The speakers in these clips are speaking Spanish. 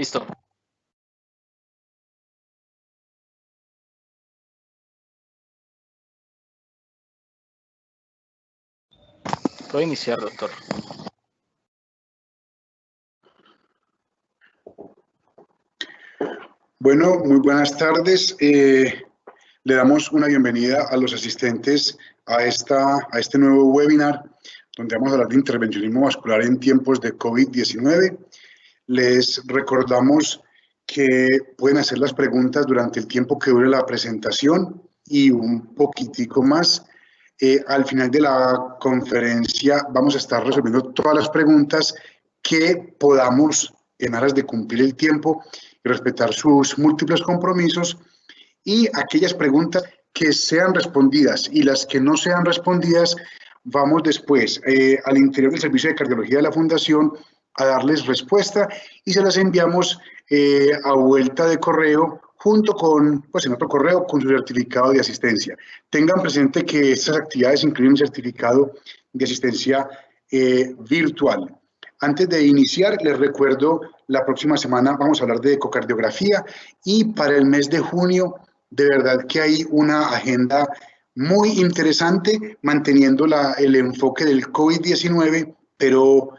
Listo. Puedo iniciar, doctor. Bueno, muy buenas tardes. Le damos una bienvenida a los asistentes a este nuevo webinar, donde vamos a hablar de intervencionismo vascular en tiempos de COVID-19. Les recordamos que pueden hacer las preguntas durante el tiempo que dure la presentación y un poquitico más. Al final de la conferencia vamos a estar resolviendo todas las preguntas que podamos en aras de cumplir el tiempo y respetar sus múltiples compromisos, y aquellas preguntas que sean respondidas y las que no sean respondidas, vamos después al interior del servicio de cardiología de la Fundación a darles respuesta y se las enviamos a vuelta de correo junto con, pues en otro correo, con su certificado de asistencia. Tengan presente que estas actividades incluyen un certificado de asistencia virtual. Antes de iniciar, les recuerdo, la próxima semana vamos a hablar de ecocardiografía y para el mes de junio, de verdad que hay una agenda muy interesante, manteniendo el enfoque del COVID-19, pero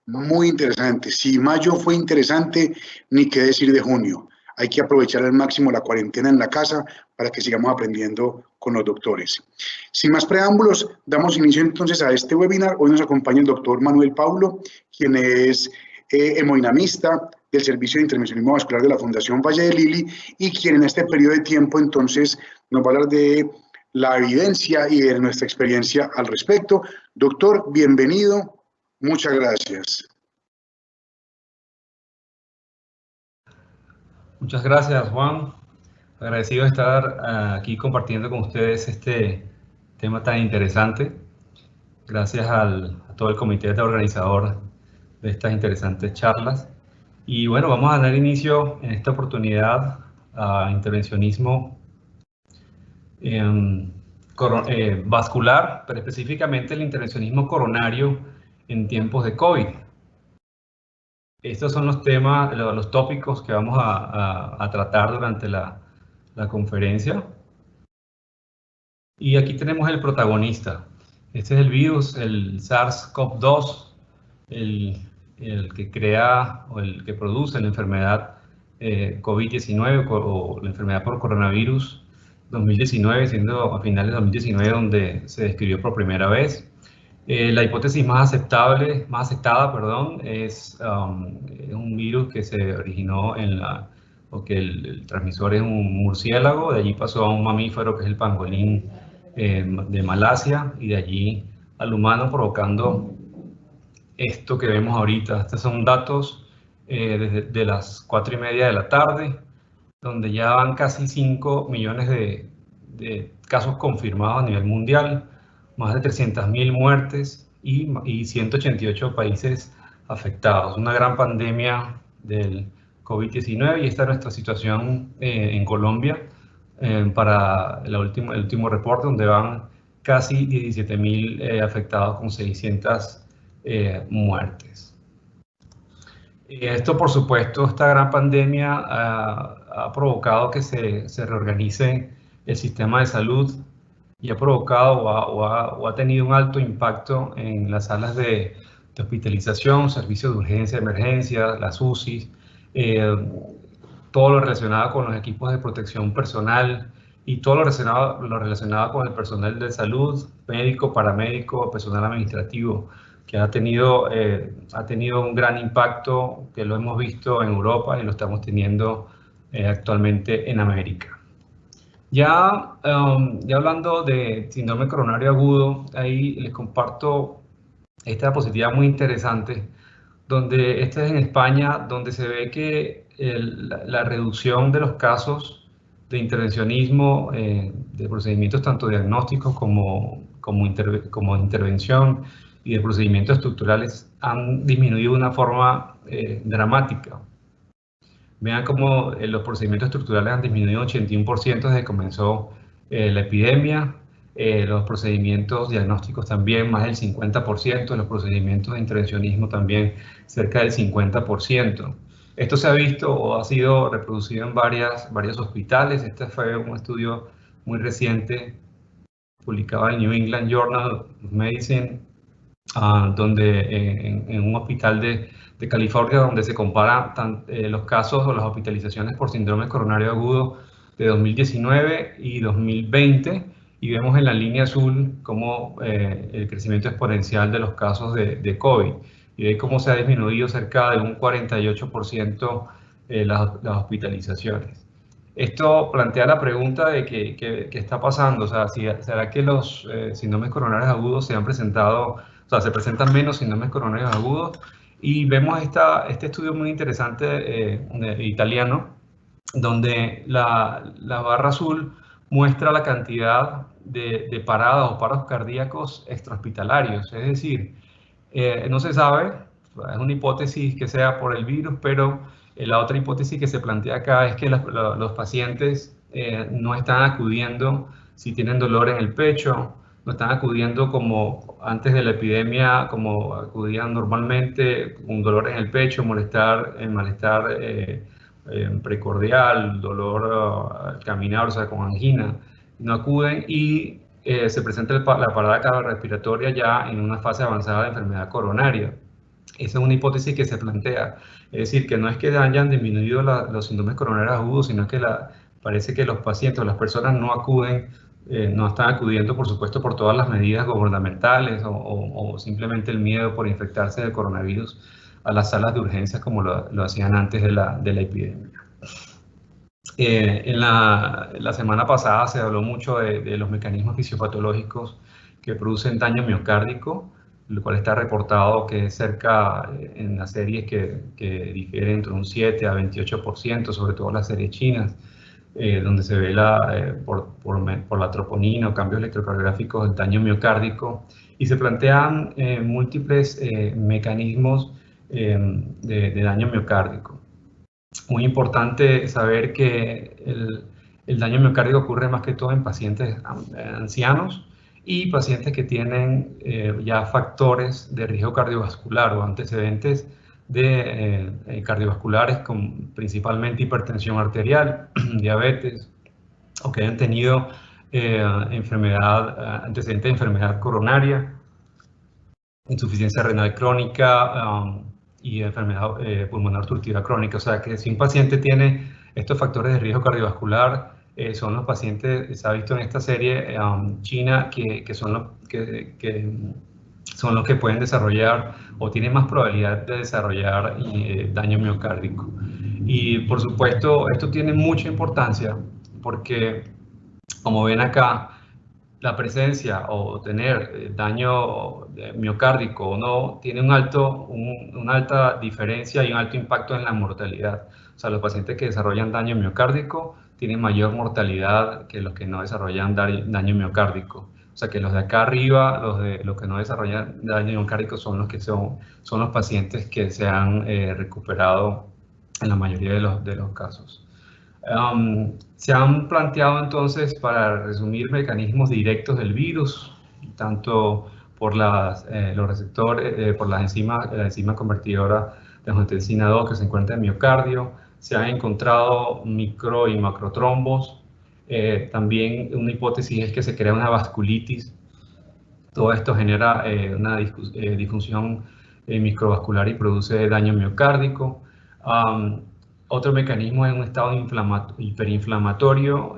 muy interesante. Si mayo fue interesante, ni qué decir de junio. Hay que aprovechar al máximo la cuarentena en la casa para que sigamos aprendiendo con los doctores. Sin más preámbulos, damos inicio entonces a este webinar. Hoy nos acompaña el doctor Manuel Paulo, quien es hemodinamista del Servicio de Intervencionismo Vascular de la Fundación Valle de Lili y quien en este periodo de tiempo entonces nos va a hablar de la evidencia y de nuestra experiencia al respecto. Doctor, bienvenido. Muchas gracias. Muchas gracias, Juan. Agradecido de estar aquí compartiendo con ustedes este tema tan interesante. Gracias a todo el comité organizador de estas interesantes charlas. Y bueno, vamos a dar inicio en esta oportunidad a intervencionismo vascular, pero específicamente el intervencionismo coronario en tiempos de COVID. Estos son los temas, los tópicos que vamos a tratar durante la conferencia. Y aquí tenemos el protagonista. Este es el virus, el SARS-CoV-2, el que crea o el que produce la enfermedad COVID-19 o la enfermedad por coronavirus 2019, siendo a finales de 2019 donde se describió por primera vez. La hipótesis más aceptada, es un virus que se originó porque el transmisor es un murciélago, de allí pasó a un mamífero que es el pangolín de Malasia y de allí al humano, provocando esto que vemos ahorita. Estos son datos desde las 4:30 de la tarde, donde ya van casi 5 millones de casos confirmados a nivel mundial, más de 300.000 muertes y 188 países afectados. Una gran pandemia del COVID-19 y esta es nuestra situación en Colombia para el último reporte, donde van casi 17.000 afectados con 600 muertes. Esto, por supuesto, esta gran pandemia ha provocado que se reorganice el sistema de salud y ha provocado o ha tenido un alto impacto en las salas de hospitalización, servicios de urgencia, emergencia, las UCI, todo lo relacionado con los equipos de protección personal y todo lo relacionado con el personal de salud, médico, paramédico, personal administrativo, que ha tenido un gran impacto, que lo hemos visto en Europa y lo estamos teniendo actualmente en América. Ya hablando de síndrome coronario agudo, ahí les comparto esta diapositiva muy interesante, donde esta es en España, donde se ve que la reducción de los casos de intervencionismo, de procedimientos tanto diagnósticos como intervención y de procedimientos estructurales han disminuido de una forma dramática. Vean cómo los procedimientos estructurales han disminuido un 81% desde que comenzó la epidemia. Los procedimientos diagnósticos también más del 50%, los procedimientos de intervencionismo también cerca del 50%. Esto se ha visto o ha sido reproducido en varios hospitales. Este fue un estudio muy reciente publicado en el New England Journal of Medicine, donde en un hospital de California, donde se comparan los casos o las hospitalizaciones por síndrome coronario agudo de 2019 y 2020, y vemos en la línea azul cómo el crecimiento exponencial de los casos de COVID, y ve cómo se ha disminuido cerca de un 48% las hospitalizaciones. Esto plantea la pregunta de qué está pasando, o sea, ¿será que los síndromes coronarios agudos se han presentado, o sea, se presentan menos síndromes coronarios agudos? Y vemos este estudio muy interesante italiano, donde la barra azul muestra la cantidad de paradas o paros cardíacos extrahospitalarios, es decir, no se sabe, es una hipótesis que sea por el virus, pero la otra hipótesis que se plantea acá es que los pacientes no están acudiendo si tienen dolor en el pecho, no están acudiendo como antes de la epidemia, como acudían normalmente, con dolor en el pecho, malestar precordial, dolor al caminar, o sea, con angina, no acuden y se presenta la parada cardiorrespiratoria ya en una fase avanzada de enfermedad coronaria. Esa es una hipótesis que se plantea, es decir, que no es que hayan disminuido los síndromes coronarios agudos, sino que parece que los pacientes o las personas no acuden, no están acudiendo, por supuesto, por todas las medidas gubernamentales o simplemente el miedo por infectarse de coronavirus a las salas de urgencias como lo hacían antes de la epidemia. En la semana pasada se habló mucho de los mecanismos fisiopatológicos que producen daño miocárdico, lo cual está reportado que es cerca en las series que difiere entre un 7 a 28%, sobre todo las series chinas, donde se ve por la troponina o cambios electrocardiográficos del daño miocárdico, y se plantean múltiples mecanismos de daño miocárdico. Muy importante saber que el daño miocárdico ocurre más que todo en pacientes ancianos y pacientes que tienen ya factores de riesgo cardiovascular o antecedentes de cardiovasculares, principalmente hipertensión arterial, diabetes, o que hayan tenido antecedentes de enfermedad coronaria, insuficiencia renal crónica, y enfermedad pulmonar obstructiva crónica. O sea que si un paciente tiene estos factores de riesgo cardiovascular, son los pacientes, se ha visto en esta serie china, que son los que pueden desarrollar o tienen más probabilidad de desarrollar daño miocárdico. Y por supuesto, esto tiene mucha importancia porque, como ven acá, la presencia o tener daño miocárdico o no tiene una alta diferencia y un alto impacto en la mortalidad. O sea, los pacientes que desarrollan daño miocárdico tienen mayor mortalidad que los que no desarrollan daño miocárdico. O sea, que los de acá arriba, los que no desarrollan daño miocárdico son los pacientes que se han recuperado en la mayoría de los casos. Se han planteado entonces, para resumir, mecanismos directos del virus, tanto por los receptores, por la enzima convertidora de angiotensina 2 que se encuentra en el miocardio. Se han encontrado micro y macrotrombos. También una hipótesis es que se crea una vasculitis. Todo esto genera una disfunción microvascular y produce daño miocárdico. Otro mecanismo es un estado hiperinflamatorio,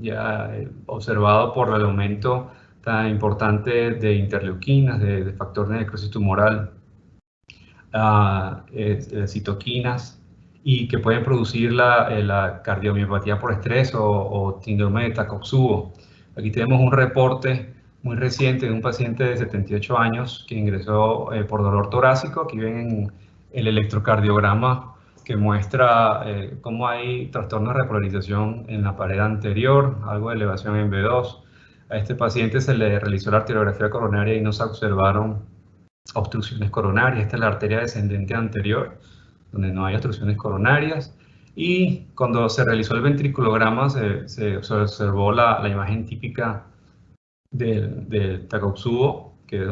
ya observado por el aumento tan importante de interleuquinas, de factor de necrosis tumoral, citoquinas, y que pueden producir la cardiomiopatía por estrés o síndrome de Takotsubo. Aquí tenemos un reporte muy reciente de un paciente de 78 años que ingresó por dolor torácico. Aquí ven el electrocardiograma que muestra cómo hay trastorno de repolarización en la pared anterior, algo de elevación en V2. A este paciente se le realizó la arteriografía coronaria y no se observaron obstrucciones coronarias. Esta es la arteria descendente anterior, donde no hay obstrucciones coronarias. Y cuando se realizó el ventriculograma se observó la imagen típica del Takotsubo, que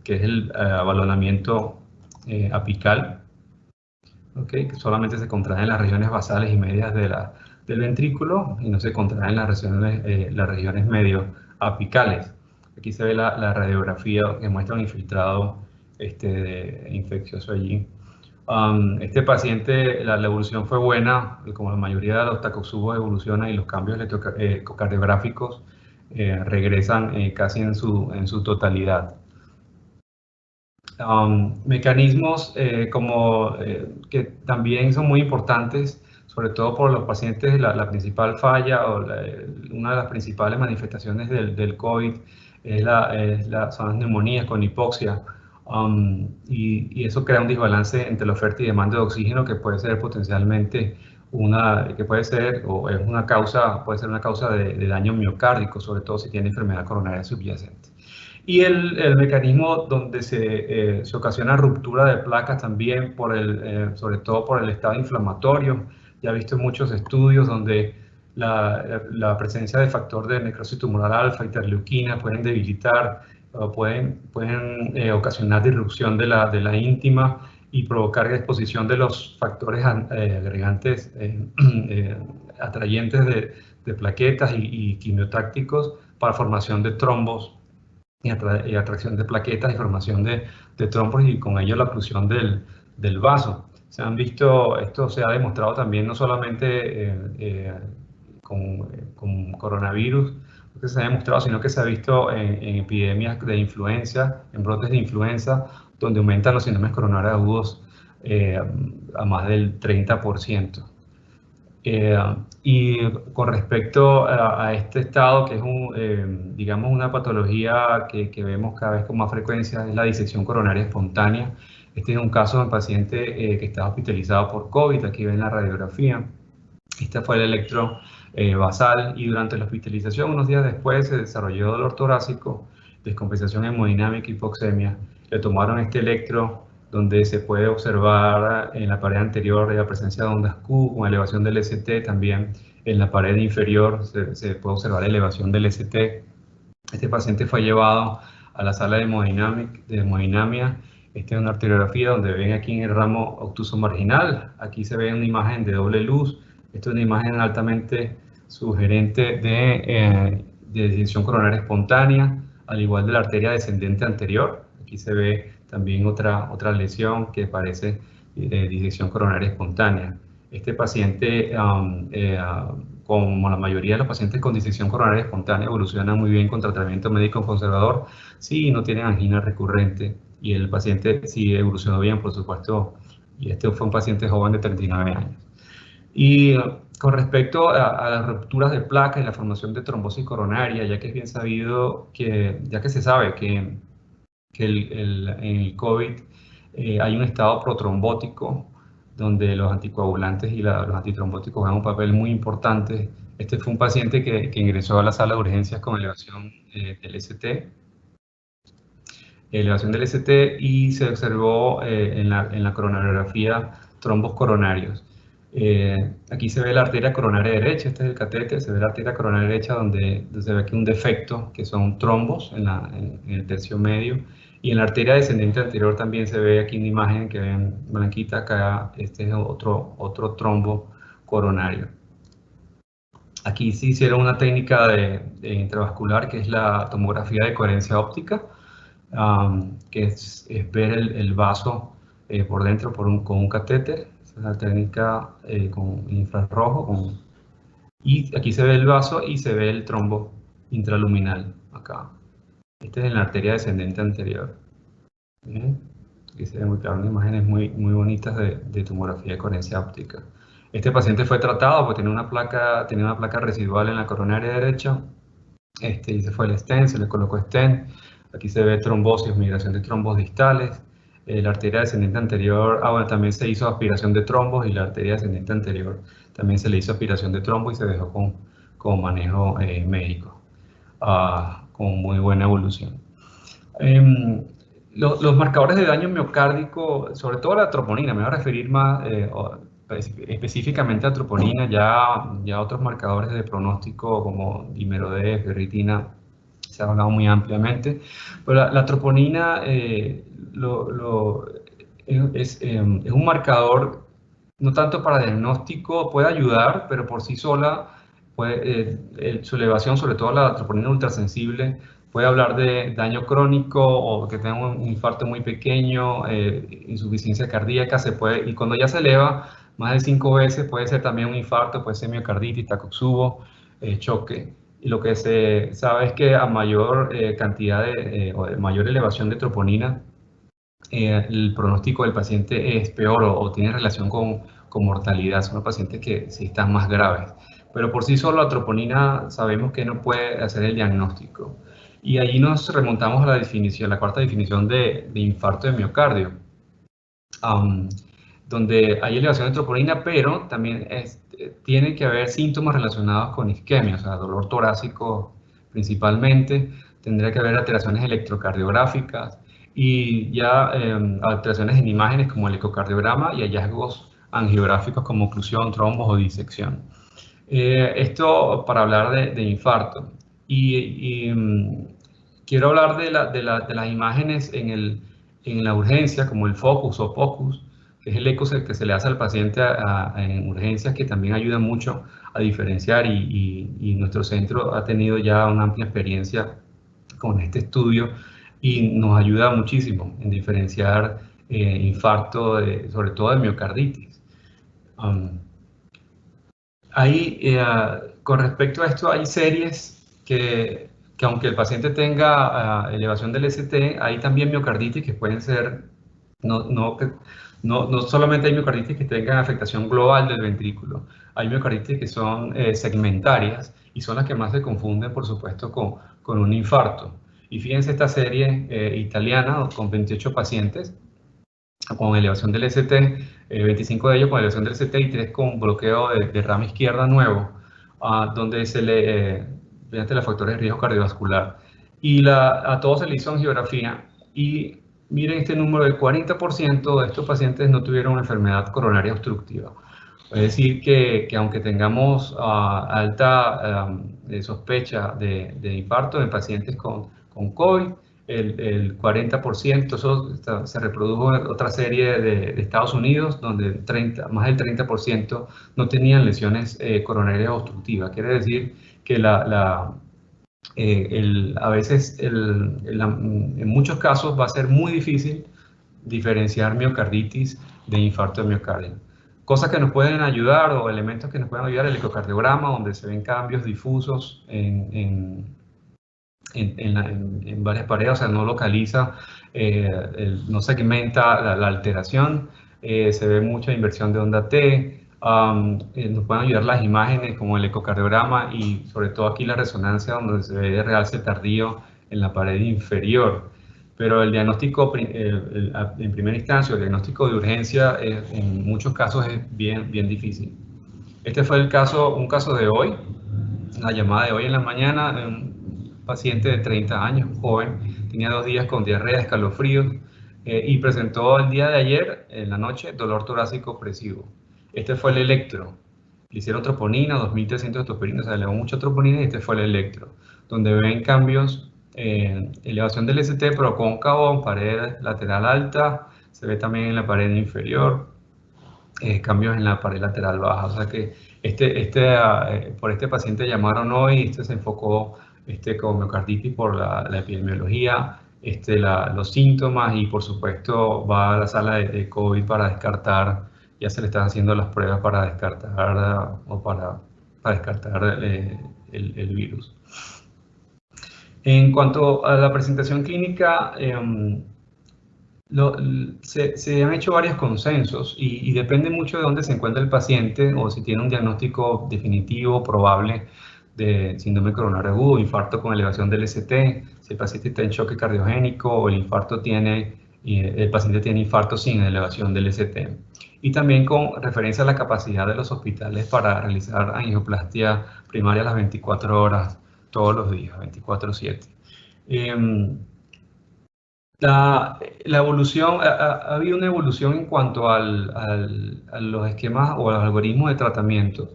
es el abalonamiento apical. ¿okay? Que solamente se contraen las regiones basales y medias del ventrículo y no se contraen las regiones medio apicales. Aquí se ve la radiografía que muestra un infiltrado infeccioso allí. Este paciente, la evolución fue buena, como la mayoría de los Takotsubo evoluciona y los cambios electrocardiográficos regresan casi en su totalidad. Mecanismos que también son muy importantes, sobre todo por los pacientes, la principal falla o una de las principales manifestaciones del COVID son las neumonías con hipoxia. Y eso crea un desbalance entre la oferta y demanda de oxígeno que puede ser potencialmente puede ser una causa de daño miocárdico, sobre todo si tiene enfermedad coronaria subyacente. Y el mecanismo donde se ocasiona ruptura de placas también, sobre todo por el estado inflamatorio. Ya he visto muchos estudios donde la presencia de factor de necrosis tumoral alfa, interleuquina, pueden debilitar, pueden ocasionar disrupción de la íntima y provocar exposición de los factores agregantes atrayentes de plaquetas y quimiotácticos para formación de trombos y atracción de plaquetas y formación de trombos y con ello la oclusión del vaso. Esto se ha demostrado también no solamente con coronavirus, que se ha demostrado, sino que se ha visto en epidemias de influenza, en brotes de influenza, donde aumentan los síndromes coronarios agudos a más del 30%. Y con respecto a este estado, que es digamos una patología que vemos cada vez con más frecuencia, es la disección coronaria espontánea. Este es un caso de un paciente que estaba hospitalizado por COVID, aquí ven la radiografía. Este fue el electro basal y durante la hospitalización, unos días después, se desarrolló dolor torácico, descompensación hemodinámica, hipoxemia. Le tomaron este electro, donde se puede observar en la pared anterior la presencia de ondas Q con elevación del ST, también en la pared inferior se puede observar elevación del ST. Este paciente fue llevado a la sala de hemodinamia. Esta es una arteriografía donde ven aquí en el ramo obtuso marginal. Aquí se ve una imagen de doble luz. Esta es una imagen altamente sugerente de disección coronaria espontánea, al igual de la arteria descendente anterior. Aquí se ve también otra lesión que parece disección coronaria espontánea. Este paciente, como la mayoría de los pacientes con disección coronaria espontánea, evoluciona muy bien con tratamiento médico conservador, sí, no tienen angina recurrente, y el paciente sí evolucionó bien, por supuesto, y este fue un paciente joven de 39 años. Y con respecto a las rupturas de placa y la formación de trombosis coronaria, ya que es bien sabido ya que se sabe que en el COVID hay un estado protrombótico donde los anticoagulantes y los antitrombóticos juegan un papel muy importante. Este fue un paciente que ingresó a la sala de urgencias con elevación del ST. Elevación del ST y se observó en la coronariografía trombos coronarios. Aquí se ve la arteria coronaria derecha, este es el catéter, se ve la arteria coronaria derecha donde se ve aquí un defecto, que son trombos en el tercio medio, y en la arteria descendente anterior también se ve aquí una imagen que ven blanquita acá, este es otro trombo coronario. Aquí se hicieron una técnica de intravascular que es la tomografía de coherencia óptica, que es ver el vaso por dentro con un catéter. Esa es la técnica con infrarrojo. Y aquí se ve el vaso y se ve el trombo intraluminal acá. Este es en la arteria descendente anterior. Aquí se ve muy claro, unas imágenes muy bonitas de tomografía de coherencia óptica. Este paciente fue tratado porque tenía una placa residual en la coronaria derecha. Y se fue el stent, se le colocó stent. Aquí se ve trombosis, migración de trombos distales. La arteria descendente anterior, bueno, también se hizo aspiración de trombos y la arteria descendente anterior también se le hizo aspiración de trombos y se dejó con manejo médico, con muy buena evolución. Los marcadores de daño miocárdico, sobre todo la troponina, me voy a referir más específicamente a troponina, ya otros marcadores de pronóstico como dímero D, ferritina, se ha hablado muy ampliamente, pero la troponina es un marcador no tanto para diagnóstico, puede ayudar, pero por sí sola, su elevación, sobre todo la troponina ultrasensible, puede hablar de daño crónico o que tenga un infarto muy pequeño, insuficiencia cardíaca, y cuando ya se eleva más de 5 veces puede ser también un infarto, puede ser miocarditis, Takotsubo, choque. Y lo que se sabe es que a mayor cantidad o de mayor elevación de troponina, el pronóstico del paciente es peor o tiene relación con mortalidad. Son los pacientes que sí están más graves. Pero por sí solo la troponina sabemos que no puede hacer el diagnóstico. Y ahí nos remontamos a la definición, la cuarta definición de infarto de miocardio, donde hay elevación de troponina, pero también tiene que haber síntomas relacionados con isquemia, o sea, dolor torácico principalmente, tendría que haber alteraciones electrocardiográficas y ya alteraciones en imágenes como el ecocardiograma y hallazgos angiográficos como oclusión, trombos o disección. Esto para hablar de infarto. Quiero hablar de las imágenes en la urgencia, como el focus o POCUS, que es el eco que se le hace al paciente en urgencias, que también ayuda mucho a diferenciar, y nuestro centro ha tenido ya una amplia experiencia con este estudio y nos ayuda muchísimo en diferenciar infarto, sobre todo de miocarditis. Con respecto a esto, hay series que aunque el paciente tenga elevación del ST, hay también miocarditis que pueden ser, no solamente hay miocarditis que tengan afectación global del ventrículo, hay miocarditis que son segmentarias y son las que más se confunden, por supuesto, con un infarto. Y fíjense esta serie italiana con 28 pacientes con elevación del ST, 25 de ellos con elevación del ST y 3 con bloqueo de rama izquierda nuevo, donde se le, mediante los factores de riesgo cardiovascular. Y a todos se le hizo angiografía y miren este número, del 40% de estos pacientes no tuvieron una enfermedad coronaria obstructiva. Es decir, que aunque tengamos alta sospecha de infarto en pacientes con COVID, el 40%, eso se reprodujo en otra serie de Estados Unidos, donde más del 30% no tenían lesiones coronarias obstructivas. Quiere decir que a veces, en muchos casos, va a ser muy difícil diferenciar miocarditis de infarto de miocardio. Cosas que nos pueden ayudar, o elementos que nos pueden ayudar, el ecocardiograma, donde se ven cambios difusos en varias paredes, o sea, no localiza, no segmenta la alteración, se ve mucha inversión de onda T, nos pueden ayudar las imágenes como el ecocardiograma y sobre todo aquí la resonancia, donde se ve realce tardío en la pared inferior. Pero el diagnóstico en primera instancia, el diagnóstico de urgencia, en muchos casos es bien difícil. Este fue un caso de hoy, la llamada de hoy en la mañana, un paciente de 30 años, joven, tenía 2 días con diarrea, escalofríos, y presentó el día de ayer, en la noche, dolor torácico opresivo. Este fue el electro. Le hicieron troponina, 2300 de troponina, o sea, elevó mucha troponina, y este fue el electro, donde ven cambios, elevación del ST, pero cóncavo en pared lateral alta, se ve también en la pared inferior, cambios en la pared lateral baja. O sea que por este paciente llamaron hoy, se enfocó con miocarditis por la epidemiología, los síntomas, y por supuesto va a la sala de COVID para descartar, ya se le están haciendo las pruebas para descartar el virus. En cuanto a la presentación clínica, se han hecho varios consensos y depende mucho de dónde se encuentra el paciente o si tiene un diagnóstico definitivo, probable, de síndrome coronario agudo, infarto con elevación del ST, si el paciente está en choque cardiogénico o el paciente tiene infarto sin elevación del ST. Y también con referencia a la capacidad de los hospitales para realizar angioplastia primaria a las 24 horas, todos los días, 24/7. La evolución, ha habido una evolución en cuanto a los esquemas o a los algoritmos de tratamiento.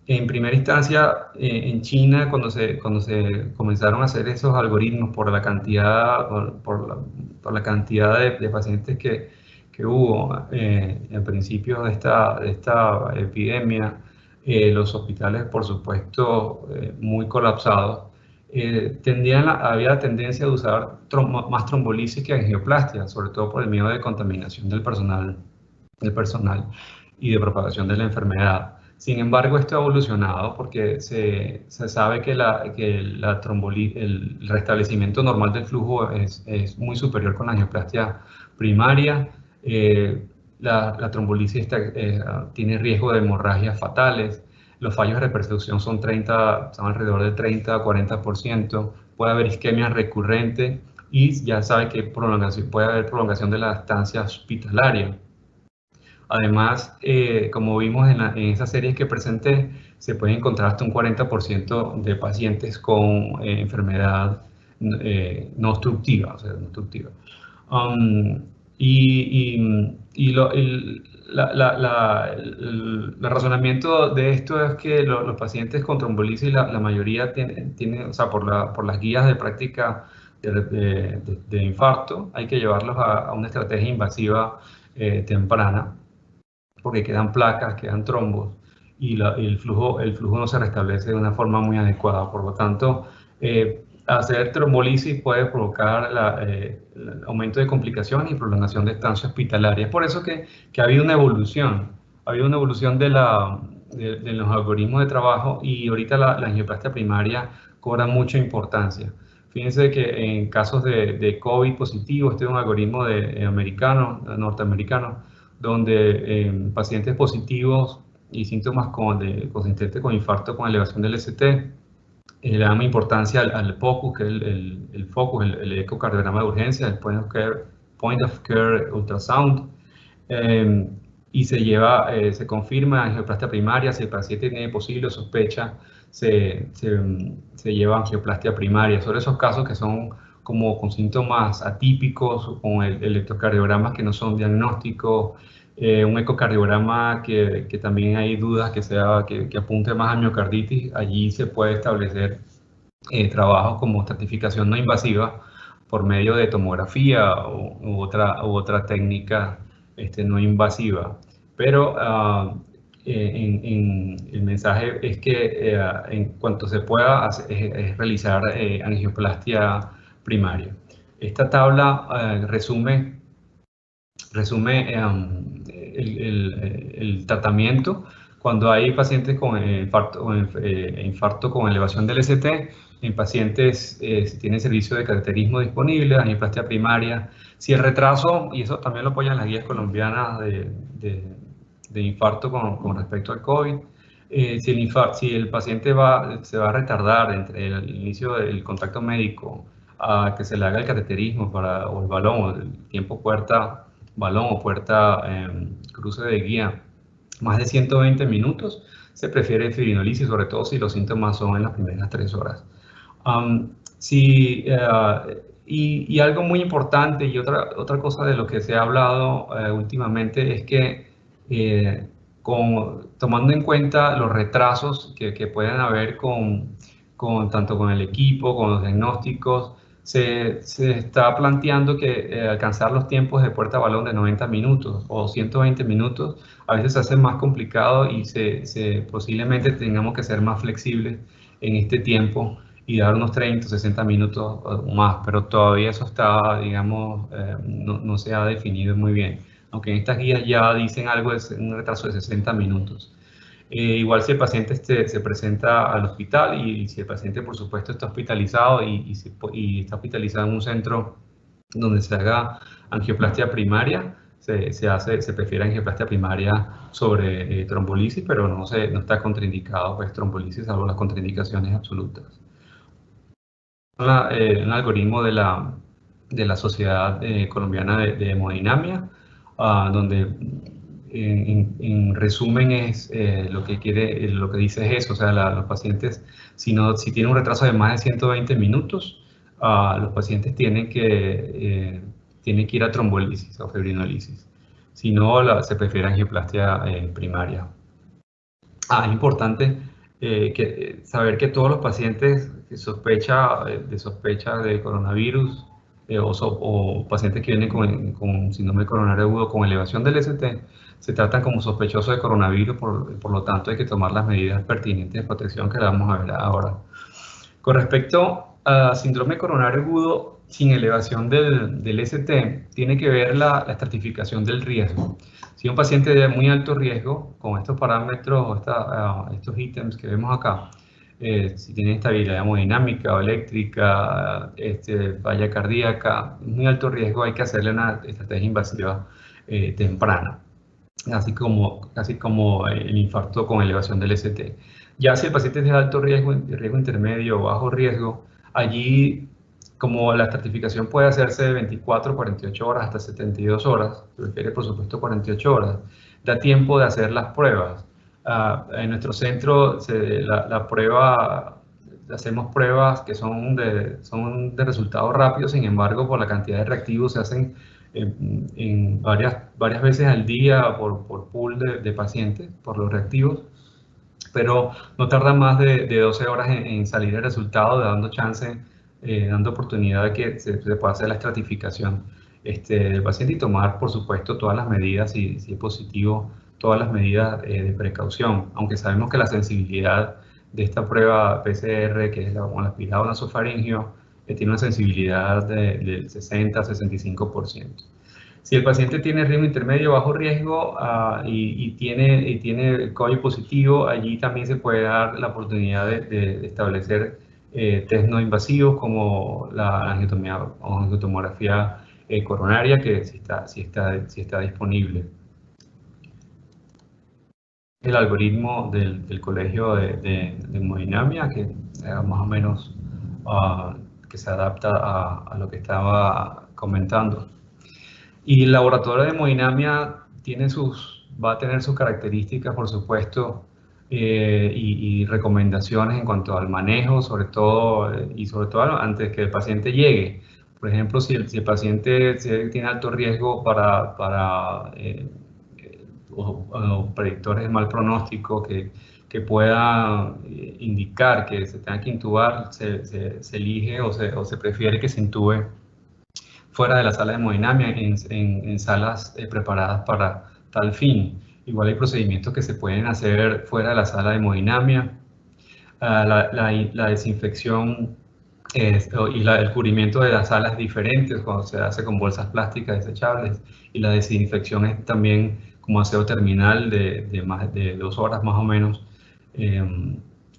En primera instancia, en China, cuando se comenzaron a hacer esos algoritmos por la cantidad, por la cantidad de pacientes que que hubo al principio de esta epidemia, los hospitales, por supuesto, muy colapsados, había la tendencia de usar más trombolisis que angioplastia, sobre todo por el miedo de contaminación del personal y de propagación de la enfermedad. Sin embargo, esto ha evolucionado porque se sabe que el restablecimiento normal del flujo es muy superior con la angioplastia primaria. La trombolisis tiene riesgo de hemorragias fatales. Los fallos de reperfusión son alrededor del 30-40%. Puede haber isquemia recurrente y ya sabe que puede haber prolongación de la estancia hospitalaria. Además, como vimos en esas series que presenté, se puede encontrar hasta un 40% de pacientes con enfermedad no obstructiva, o sea, no obstructiva. El razonamiento de esto es que los pacientes con trombolisis, la mayoría tienen, o sea, por las guías de práctica de infarto, hay que llevarlos a una estrategia invasiva temprana, porque quedan placas, quedan trombos y el flujo no se restablece de una forma muy adecuada. Por lo tanto, hacer trombolisis puede provocar el aumento de complicaciones y prolongación de estancia hospitalaria. Es por eso que ha habido una evolución. Ha habido una evolución de los algoritmos de trabajo y ahorita la angioplastia primaria cobra mucha importancia. Fíjense que en casos de COVID positivo, este es un algoritmo norteamericano, donde pacientes positivos y síntomas consistentes con infarto con elevación del ST, le dan importancia al POCUS, que es el ecocardiograma de urgencia, el point of care ultrasound, y se confirma angioplastia primaria. Si el paciente tiene posible sospecha, se lleva angioplastia primaria. Sobre esos casos que son como con síntomas atípicos, con electrocardiogramas que no son diagnósticos, un ecocardiograma que también hay dudas que apunte más a miocarditis, allí se puede establecer trabajos como estratificación no invasiva por medio de tomografía u otra técnica no invasiva. Pero el mensaje es que en cuanto se pueda es realizar angioplastia primaria. Esta tabla resume el tratamiento cuando hay pacientes con infarto con elevación del ST. En pacientes si tienen servicio de cateterismo disponible, angioplastia primaria. Si el retraso, y eso también lo apoyan las guías colombianas de infarto con respecto al COVID, si el paciente se va a retardar entre el inicio del contacto médico a que se le haga el cateterismo o el balón, o el tiempo puerta-balón o puerta-cruce de guía, más de 120 minutos, se prefiere fibrinolisis, sobre todo si los síntomas son en las primeras 3 horas. Y algo muy importante y otra cosa de lo que se ha hablado últimamente es que tomando en cuenta los retrasos que pueden haber tanto con el equipo, con los diagnósticos, se está planteando que alcanzar los tiempos de puerta a balón de 90 minutos o 120 minutos a veces se hace más complicado y posiblemente tengamos que ser más flexibles en este tiempo y dar unos 30 o 60 minutos o más, pero todavía eso está, digamos, no se ha definido muy bien, aunque en estas guías ya dicen algo de un retraso de 60 minutos. Igual si el paciente se presenta al hospital y si el paciente, por supuesto, está hospitalizado y está hospitalizado en un centro donde se haga angioplastia primaria, se prefiere angioplastia primaria sobre trombolisis, pero no está contraindicado pues trombolisis, salvo las contraindicaciones absolutas. Un algoritmo de la Sociedad Colombiana de Hemodinamia, donde en resumen lo que dice es eso, o sea, los pacientes, si tienen un retraso de más de 120 minutos, los pacientes tienen que ir a trombolisis o fibrinolisis. Si no, se prefiere angioplastia primaria. Es importante saber que todos los pacientes de sospecha de coronavirus o pacientes que vienen con síndrome coronario agudo con elevación del ST, se tratan como sospechosos de coronavirus, por lo tanto hay que tomar las medidas pertinentes de protección que la vamos a ver ahora. Con respecto a síndrome coronario agudo sin elevación del ST, tiene que ver la estratificación del riesgo. Si un paciente de muy alto riesgo, con estos parámetros, estos ítems que vemos acá, si tiene estabilidad hemodinámica o eléctrica, falla cardíaca, muy alto riesgo, hay que hacerle una estrategia invasiva temprana, así como el infarto con elevación del ST. Ya si el paciente es de alto riesgo, riesgo intermedio o bajo riesgo, allí, como la estratificación puede hacerse de 24, 48 horas hasta 72 horas, prefiere por supuesto 48 horas, da tiempo de hacer las pruebas. En nuestro centro hacemos pruebas que son de resultados rápidos, sin embargo, por la cantidad de reactivos se hacen varias veces al día por pool de pacientes, por los reactivos, pero no tarda más de 12 horas en salir el resultado, dando oportunidad de que se pueda hacer la estratificación del paciente y tomar, por supuesto, todas las medidas, si es positivo, todas las medidas de precaución, aunque sabemos que la sensibilidad de esta prueba PCR, que es el aspirado nasofaringeo, tiene una sensibilidad del 60-65%. Si el paciente tiene riesgo intermedio o bajo riesgo y tiene COVID positivo, allí también se puede dar la oportunidad de establecer test no invasivos como la angiotomografía coronaria, que si está disponible. El algoritmo del colegio de hemodinamia, que más o menos que se adapta a lo que estaba comentando. Y el laboratorio de hemodinamia va a tener sus características, por supuesto, y recomendaciones en cuanto al manejo, sobre todo antes que el paciente llegue. Por ejemplo, si el paciente tiene alto riesgo o predictores de mal pronóstico que pueda indicar que se tenga que intubar, se elige o se prefiere que se intube fuera de la sala de hemodinamia, en salas preparadas para tal fin. Igual hay procedimientos que se pueden hacer fuera de la sala de hemodinamia. La desinfección y el cubrimiento de las salas diferentes cuando se hace con bolsas plásticas desechables, y la desinfección es también como aseo terminal de 2 horas más o menos.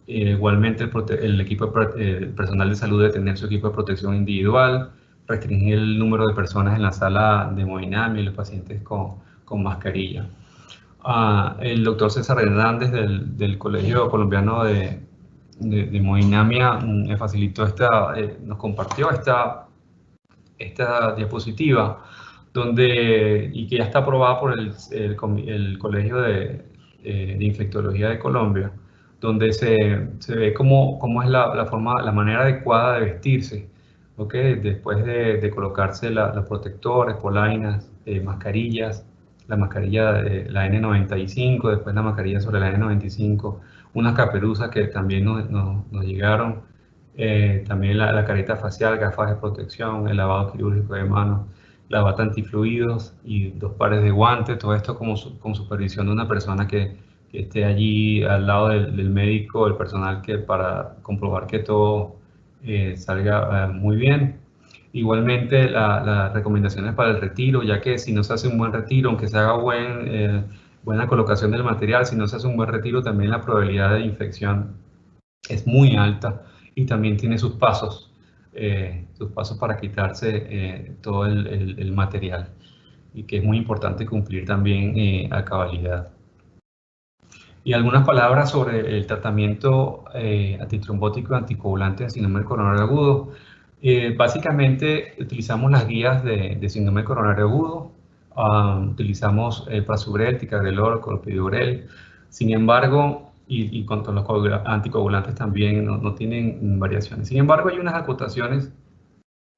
Igualmente el personal de salud debe tener su equipo de protección individual, restringir el número de personas en la sala de hemodinamia y los pacientes con mascarilla. El doctor César Hernández del Colegio Colombiano de Hemodinamia me facilitó nos compartió esta diapositiva, y que ya está aprobada por el Colegio de Infectología de Colombia, donde se ve cómo es la manera adecuada de vestirse, ¿okay? Después de colocarse los protectores, polainas, mascarillas, la mascarilla de la N95, después la mascarilla sobre la N95, unas caperuzas que también nos llegaron, también la careta facial, gafas de protección, el lavado quirúrgico de manos, la bata antifluidos y 2 pares de guantes, todo esto con supervisión de una persona que esté allí al lado del médico, el personal, para comprobar que todo salga muy bien. Igualmente las recomendaciones para el retiro, ya que si no se hace un buen retiro, aunque se haga buena colocación del material, si no se hace un buen retiro, también la probabilidad de infección es muy alta, y también tiene sus pasos para quitarse todo el material, y que es muy importante cumplir también a cabalidad. Y algunas palabras sobre el tratamiento antitrombótico y anticoagulante en síndrome coronario agudo. Básicamente utilizamos las guías de síndrome coronario agudo, utilizamos prasugrel, ticagrelor, clopidogrel. Sin embargo, y con los anticoagulantes también no tienen variaciones. Sin embargo, hay unas acotaciones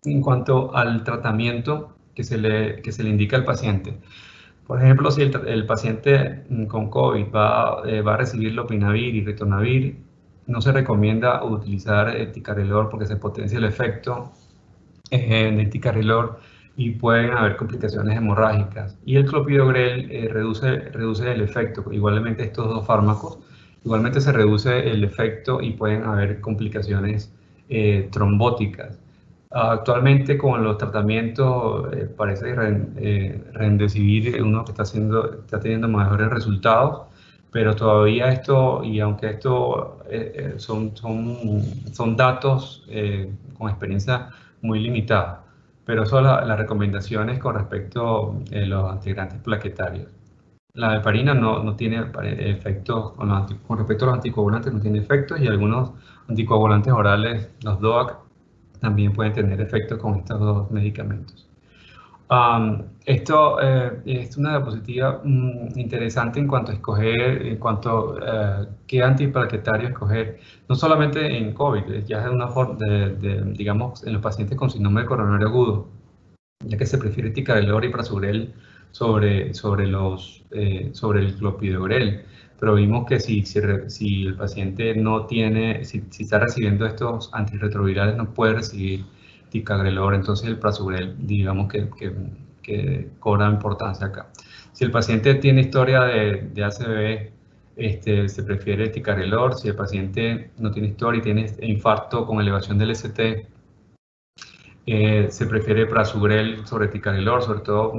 en cuanto al tratamiento que se le indica al paciente. Por ejemplo, si el paciente con COVID va a recibir lopinavir y ritonavir, no se recomienda utilizar ticagrelor porque se potencia el efecto de ticagrelor y pueden haber complicaciones hemorrágicas. Y el clopidogrel reduce el efecto. Igualmente estos dos fármacos, igualmente se reduce el efecto y pueden haber complicaciones trombóticas. Actualmente con los tratamientos parece Remdesivir uno que está teniendo mejores resultados, pero todavía esto, y aunque esto son datos con experiencia muy limitada, pero son las recomendaciones con respecto a los anticoagulantes plaquetarios. La heparina no tiene efectos, con respecto a los anticoagulantes no tiene efectos, y algunos anticoagulantes orales, los DOAC, también pueden tener efectos con estos dos medicamentos. Esto es una diapositiva interesante en cuanto a escoger, qué antiplaquetario escoger, no solamente en COVID, ya es una forma digamos, en los pacientes con síndrome coronario agudo, ya que se prefiere ticagrelor y prasugrel sobre el clopidogrel. Pero vimos que si el paciente no tiene, si está recibiendo estos antirretrovirales, no puede recibir ticagrelor, entonces el prasugrel, digamos que cobra importancia acá. Si el paciente tiene historia de ACV, se prefiere ticagrelor. Si el paciente no tiene historia y tiene infarto con elevación del ST, se prefiere prasugrel sobre ticagrelor, sobre todo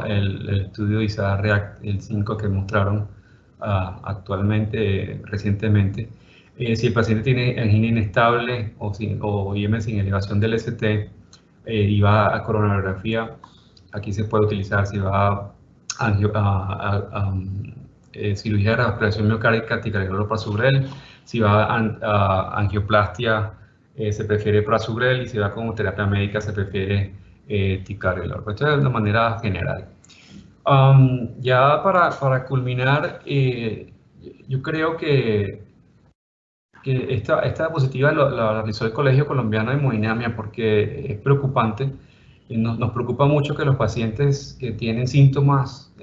el estudio de ISAR-REACT, el 5 que mostraron recientemente. Si el paciente tiene angina inestable o IM sin elevación del ST y va a coronariografía, aquí se puede utilizar. Si va a cirugía de reaspiración miocárdica, ticagrelor o prasugrel. Si va a angioplastia, se prefiere prasugrel, y si va como terapia médica se prefiere ticagrelor. Esto es de una manera general. Ya para culminar, yo creo que esta diapositiva la realizó el Colegio Colombiano de Hemodinamia porque es preocupante. Nos preocupa mucho que los pacientes que tienen síntomas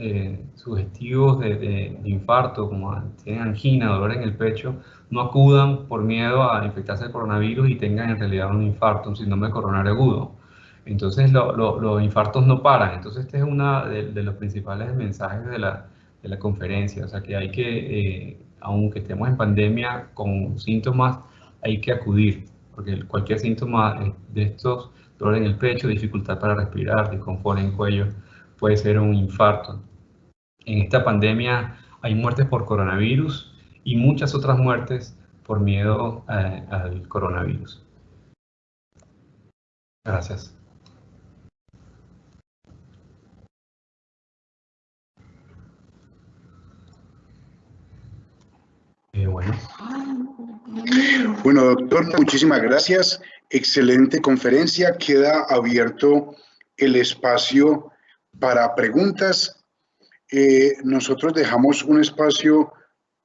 sugestivos de infarto, como tienen angina, dolor en el pecho, no acudan por miedo a infectarse de coronavirus y tengan en realidad un infarto, un síndrome coronario agudo. Entonces los infartos no paran. Entonces este es uno de los principales mensajes de la conferencia. O sea que hay que, aunque estemos en pandemia con síntomas, hay que acudir, porque cualquier síntoma de estos, dolor en el pecho, dificultad para respirar, disconfort en el cuello, puede ser un infarto. En esta pandemia hay muertes por coronavirus y muchas otras muertes por miedo al coronavirus. Gracias. Bueno, doctor, muchísimas gracias. Excelente conferencia. Queda abierto el espacio para preguntas. Nosotros dejamos un espacio,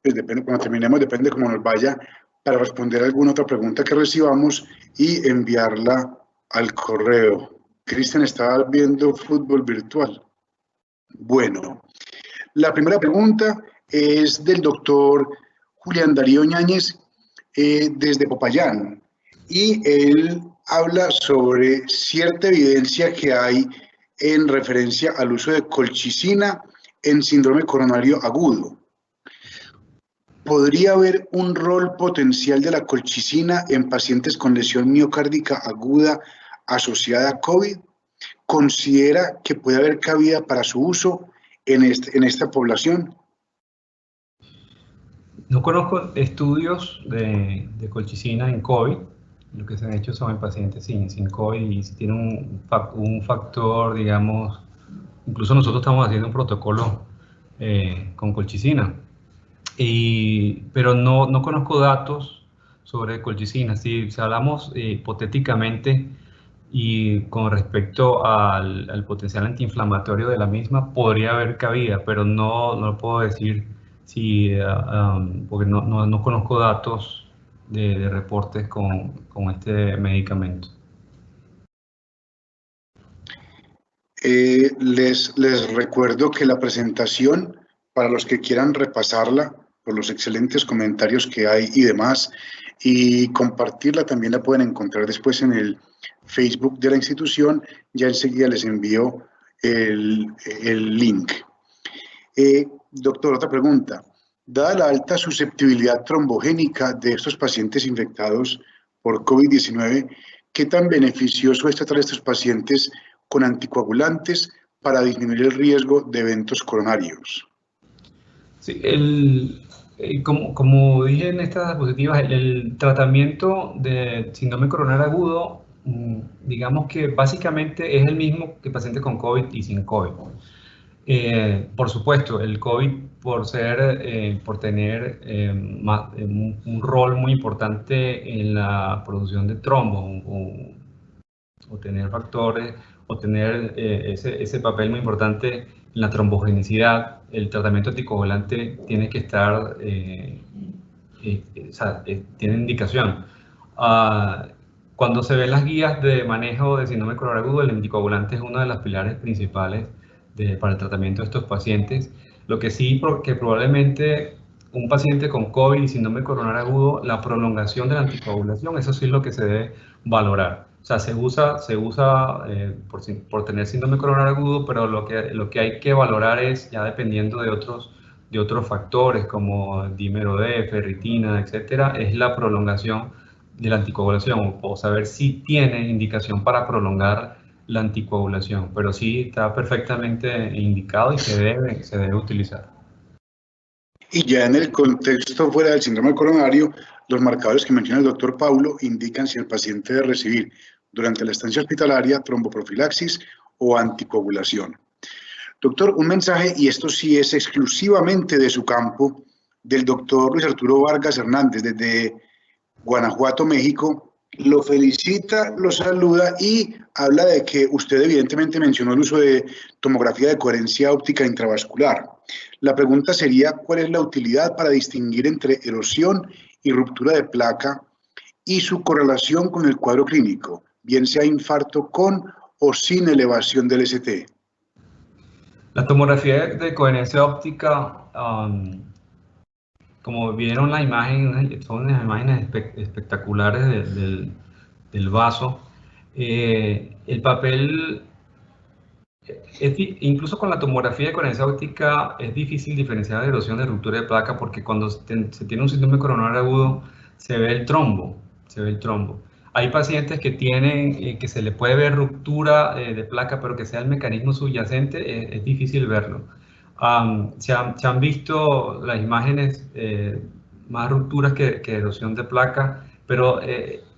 pues depende, cuando terminemos, depende cómo nos vaya, para responder alguna otra pregunta que recibamos y enviarla al correo. Cristian, ¿está viendo fútbol virtual? Bueno, la primera pregunta es del doctor Julián Darío Ñáñez, desde Popayán, y él habla sobre cierta evidencia que hay en referencia al uso de colchicina en síndrome coronario agudo. ¿Podría haber un rol potencial de la colchicina en pacientes con lesión miocárdica aguda asociada a COVID? ¿Considera que puede haber cabida para su uso en esta población? No conozco estudios de colchicina en COVID. Lo que se han hecho son en pacientes sin COVID, y si tienen un factor, digamos, incluso nosotros estamos haciendo un protocolo con colchicina, pero no conozco datos sobre colchicina. Si hablamos hipotéticamente y con respecto al potencial antiinflamatorio de la misma, podría haber cabida, pero no lo puedo decir. Sí, porque no conozco datos de reportes con este medicamento. Les recuerdo que la presentación, para los que quieran repasarla, por los excelentes comentarios que hay y demás, y compartirla. También la pueden encontrar después en el Facebook de la institución. Ya enseguida les envío el link. Doctor, otra pregunta. Dada la alta susceptibilidad trombogénica de estos pacientes infectados por COVID-19, ¿qué tan beneficioso es tratar a estos pacientes con anticoagulantes para disminuir el riesgo de eventos coronarios? Sí, como dije en estas diapositivas, el tratamiento de síndrome coronario agudo, digamos que básicamente es el mismo que pacientes con COVID y sin COVID. Por supuesto, el COVID, por tener un rol muy importante en la producción de trombos o tener factores, o tener ese papel muy importante en la trombogenicidad, el tratamiento anticoagulante tiene que estar, tiene indicación. Cuando se ven las guías de manejo de síndrome coronario agudo, el anticoagulante es uno de los pilares principales para el tratamiento de estos pacientes. Lo que sí, que probablemente un paciente con COVID y síndrome coronario agudo, la prolongación de la anticoagulación, eso sí es lo que se debe valorar. O sea, se usa por tener síndrome coronario agudo, pero lo que hay que valorar es, ya dependiendo de otros factores como dímero D, ferritina, etcétera, es la prolongación de la anticoagulación, o saber si tiene indicación para prolongar la anticoagulación, pero sí está perfectamente indicado y se debe utilizar. Y ya en el contexto fuera del síndrome coronario, los marcadores que menciona el doctor Paulo indican si el paciente debe recibir durante la estancia hospitalaria tromboprofilaxis o anticoagulación. Doctor, un mensaje, y esto sí es exclusivamente de su campo, del doctor Luis Arturo Vargas Hernández, desde Guanajuato, México. Lo felicita, lo saluda y habla de que usted evidentemente mencionó el uso de tomografía de coherencia óptica intravascular. La pregunta sería, ¿cuál es la utilidad para distinguir entre erosión y ruptura de placa y su correlación con el cuadro clínico, bien sea infarto con o sin elevación del ST? La tomografía de coherencia óptica, como vieron la imagen, son unas imágenes espectaculares del vaso. El papel, incluso con la tomografía de coherencia óptica, es difícil diferenciar de erosión de ruptura de placa, porque cuando se tiene un síndrome coronario agudo, se ve el trombo. Hay pacientes que tienen, que se le puede ver ruptura de placa, pero que sea el mecanismo subyacente, es difícil verlo. Se han visto las imágenes, más rupturas que erosión de placa, pero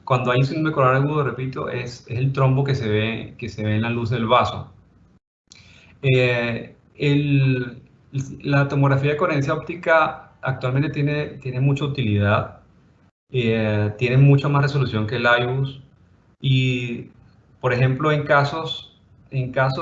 cuando hay un síndrome coronario agudo, repito, es el trombo que se ve en la luz del vaso. La tomografía de coherencia óptica actualmente tiene mucha utilidad, tiene mucha más resolución que el IBUS, y por ejemplo en casos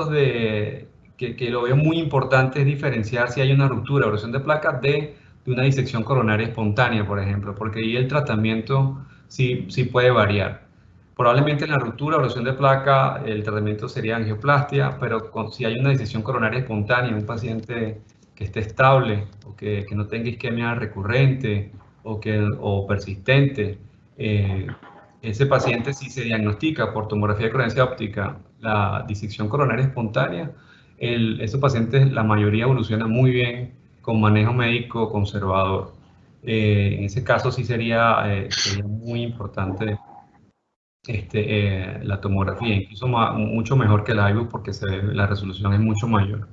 de que lo veo muy importante es diferenciar si hay una ruptura o erosión de placa de una disección coronaria espontánea, por ejemplo, porque ahí el tratamiento sí puede variar. Probablemente en la ruptura o erosión de placa el tratamiento sería angioplastia, pero si hay una disección coronaria espontánea, un paciente que esté estable o que no tenga isquemia recurrente o persistente, ese paciente, si se diagnostica por tomografía de coherencia óptica la disección coronaria espontánea, esos pacientes, la mayoría evoluciona muy bien con manejo médico conservador. En ese caso sí sería muy importante la tomografía, incluso mucho mejor que el IBUS, porque la resolución es mucho mayor.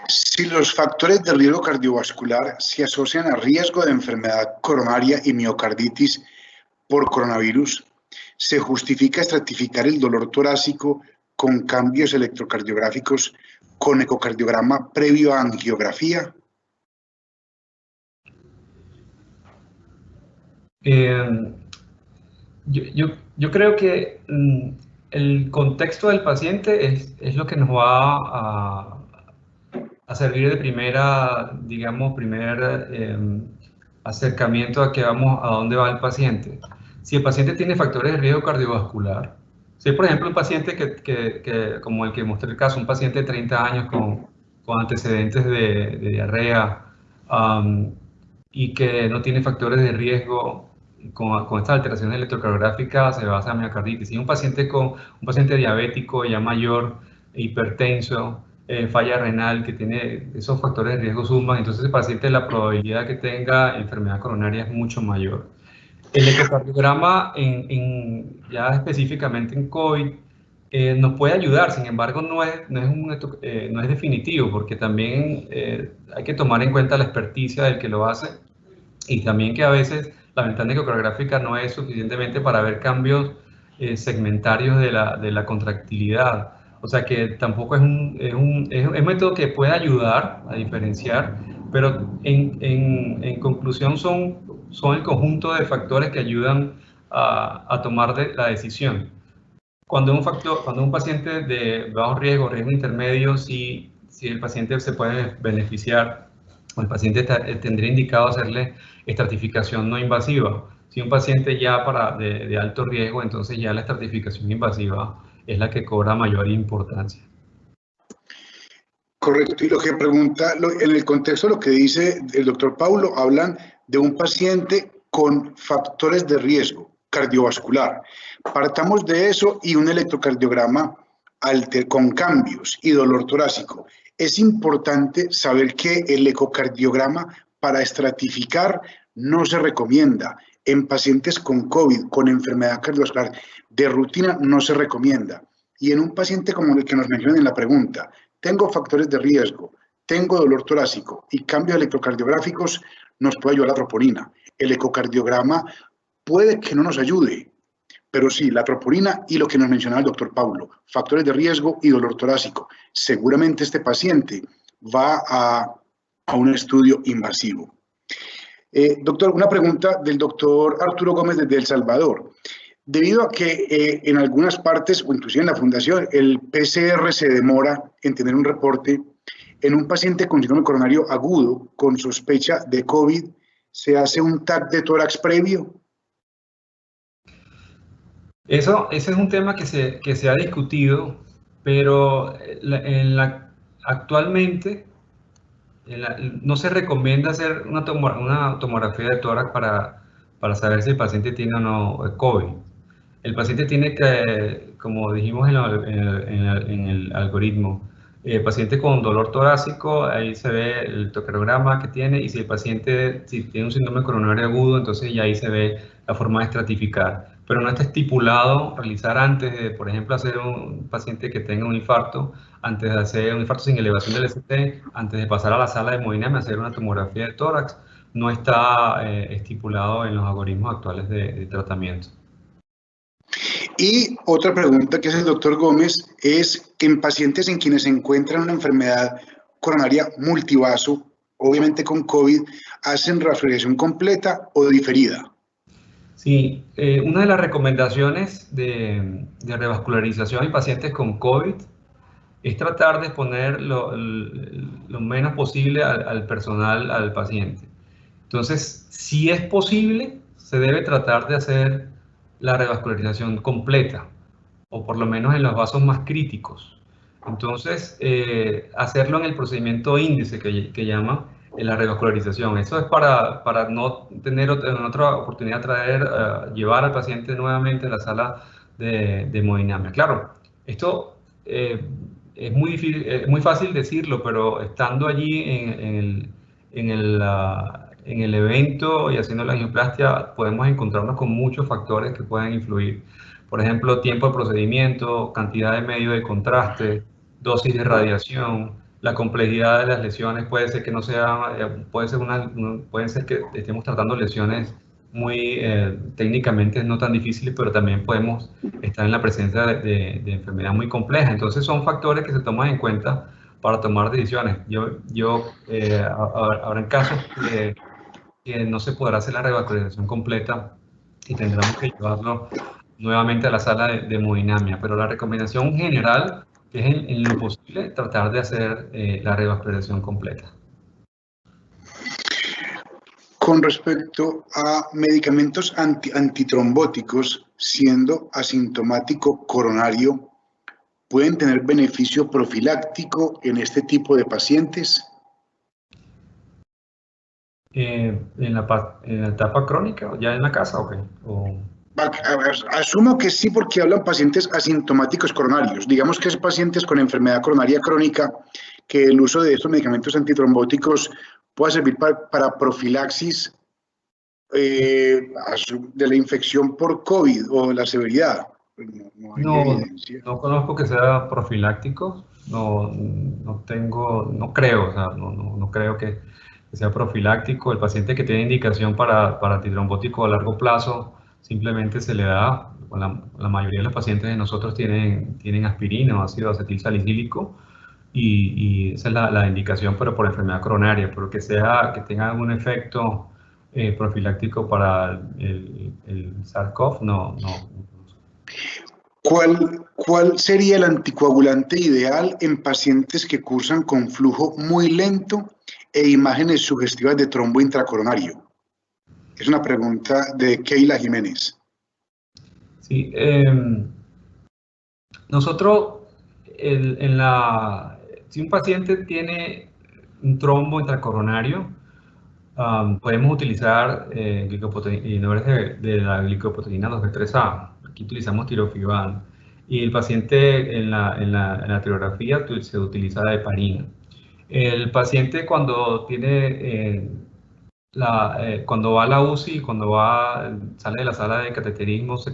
Si los factores de riesgo cardiovascular se asocian a riesgo de enfermedad coronaria y miocarditis por coronavirus, ¿se justifica estratificar el dolor torácico con cambios electrocardiográficos con ecocardiograma previo a angiografía? Yo creo que el contexto del paciente es lo que nos va a servir de primer acercamiento a dónde va el paciente. Si el paciente tiene factores de riesgo cardiovascular, si por ejemplo un paciente como el que mostré el caso, un paciente de 30 años con antecedentes de diarrea, y que no tiene factores de riesgo con estas alteraciones electrocardiográficas, se basa en miocarditis. Si un paciente diabético ya mayor, hipertenso, falla renal, que tiene esos factores de riesgo suman, entonces el paciente, la probabilidad que tenga enfermedad coronaria es mucho mayor. El ecocardiograma, ya específicamente en COVID, nos puede ayudar, sin embargo no es definitivo, porque también hay que tomar en cuenta la experticia del que lo hace, y también que a veces la ventana ecocardiográfica no es suficientemente para ver cambios segmentarios de la contractilidad. O sea que tampoco es un método que puede ayudar a diferenciar, pero en conclusión son el conjunto de factores que ayudan a tomar la decisión. Cuando un paciente de bajo riesgo intermedio, si el paciente se puede beneficiar, el paciente tendría indicado hacerle estratificación no invasiva. Si un paciente ya de alto riesgo, entonces ya la estratificación invasiva es la que cobra mayor importancia. Correcto. Y lo que pregunta, en el contexto de lo que dice el doctor Paulo, hablan de un paciente con factores de riesgo cardiovascular. Partamos de eso y un electrocardiograma con cambios y dolor torácico. Es importante saber que el ecocardiograma para estratificar no se recomienda. En pacientes con COVID, con enfermedad cardiovascular de rutina, no se recomienda. Y en un paciente como el que nos mencionan en la pregunta, tengo factores de riesgo, tengo dolor torácico y cambios electrocardiográficos, nos puede ayudar la troponina. El ecocardiograma puede que no nos ayude, pero sí, la troponina y lo que nos mencionaba el doctor Paulo, factores de riesgo y dolor torácico. Seguramente este paciente va a un estudio invasivo. Doctor, una pregunta del doctor Arturo Gómez desde El Salvador. Debido a que en algunas partes, o inclusive en la fundación, el PCR se demora en tener un reporte, en un paciente con síndrome coronario agudo, con sospecha de COVID, ¿se hace un TAC de tórax previo? Ese es un tema que se ha discutido, pero actualmente no se recomienda hacer una tomografía de tórax para saber si el paciente tiene o no COVID. El paciente tiene que, como dijimos en el algoritmo, paciente con dolor torácico, ahí se ve el ecocardiograma que tiene, y si el paciente tiene un síndrome coronario agudo, entonces ya ahí se ve la forma de estratificar. Pero no está estipulado realizar antes de, por ejemplo, hacer un paciente que tenga un infarto, antes de hacer un infarto sin elevación del ST, antes de pasar a la sala de hemodinamia, hacer una tomografía de tórax, no está estipulado en los algoritmos actuales de tratamiento. Y otra pregunta que hace el doctor Gómez es que en pacientes en quienes se encuentra una enfermedad coronaria multivaso, obviamente con COVID, ¿hacen revascularización completa o diferida? Sí, una de las recomendaciones de revascularización en pacientes con COVID es tratar de exponer lo menos posible al personal, al paciente. Entonces, si es posible, se debe tratar de hacer la revascularización completa, o por lo menos en los vasos más críticos. Entonces, hacerlo en el procedimiento índice que llama la revascularización. Eso es para no tener otra oportunidad llevar al paciente nuevamente a la sala de hemodinamia. Claro, esto es muy fácil decirlo, pero estando allí en el evento y haciendo la angioplastia, podemos encontrarnos con muchos factores que pueden influir. Por ejemplo, tiempo de procedimiento, cantidad de medios de contraste, dosis de radiación, la complejidad de las lesiones. Puede ser que no sea, pueden ser que estemos tratando lesiones muy técnicamente no tan difíciles, pero también podemos estar en la presencia de enfermedad muy compleja. Entonces son factores que se toman en cuenta para tomar decisiones. Habrá casos que no se podrá hacer la revascularización completa y tendremos que llevarlo nuevamente a la sala de hemodinamia, pero la recomendación general es en lo posible tratar de hacer la revascularización completa. Con respecto a medicamentos antitrombóticos, siendo asintomático coronario, ¿pueden tener beneficio profiláctico en este tipo de pacientes? ¿En la etapa crónica, ya en la casa o qué? Asumo que sí, porque hablan pacientes asintomáticos coronarios. Digamos que es pacientes con enfermedad coronaria crónica, que el uso de estos medicamentos antitrombóticos pueda servir para profilaxis de la infección por COVID o de la severidad. No hay No, evidencia. no conozco que sea profiláctico, no creo, o sea, no creo que sea profiláctico. El paciente que tiene indicación para antitrombótico a largo plazo simplemente se le da, la mayoría de los pacientes de nosotros tienen aspirina o ácido acetilsalicílico y esa es la indicación, pero por enfermedad coronaria, pero que tenga algún efecto profiláctico para el SARS-CoV, no. ¿Cuál sería el anticoagulante ideal en pacientes que cursan con flujo muy lento e imágenes sugestivas de trombo intracoronario? Es una pregunta de Keila Jiménez. Sí, nosotros, si un paciente tiene un trombo intracoronario, podemos utilizar inhibidores de la glicoproteína 2B3A. Aquí utilizamos tirofiban. Y el paciente en la tirografía se utiliza heparina. El paciente cuando tiene cuando va a la UCI, sale de la sala de cateterismo, si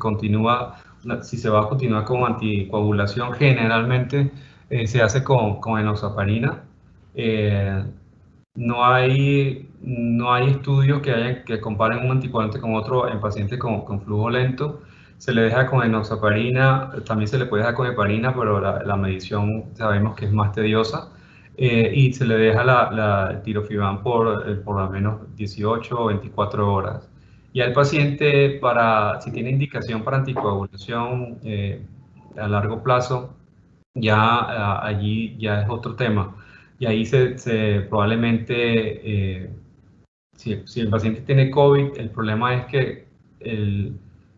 se va a continuar con anticoagulación, generalmente se hace con enoxaparina. No hay estudios que comparen un anticoagulante con otro en pacientes con flujo lento. Se le deja con enoxaparina, también se le puede dejar con heparina, pero la medición sabemos que es más tediosa. Y se le deja el tirofiban por al menos 18 o 24 horas. Y al paciente, si tiene indicación para anticoagulación a largo plazo, allí ya es otro tema. Y ahí probablemente, si el paciente tiene COVID, el problema es que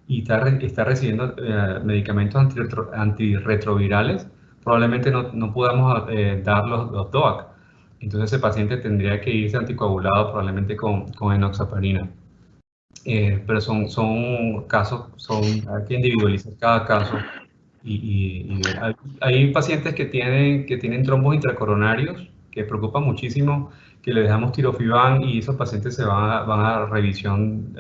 está recibiendo medicamentos antirretrovirales, probablemente no podamos dar los DOAC. Entonces ese paciente tendría que irse anticoagulado probablemente con enoxaparina. Pero son casos, hay que individualizar cada caso y ver. Hay pacientes que tienen trombos intracoronarios que preocupan muchísimo, que le dejamos tirofiban y esos pacientes van a revisión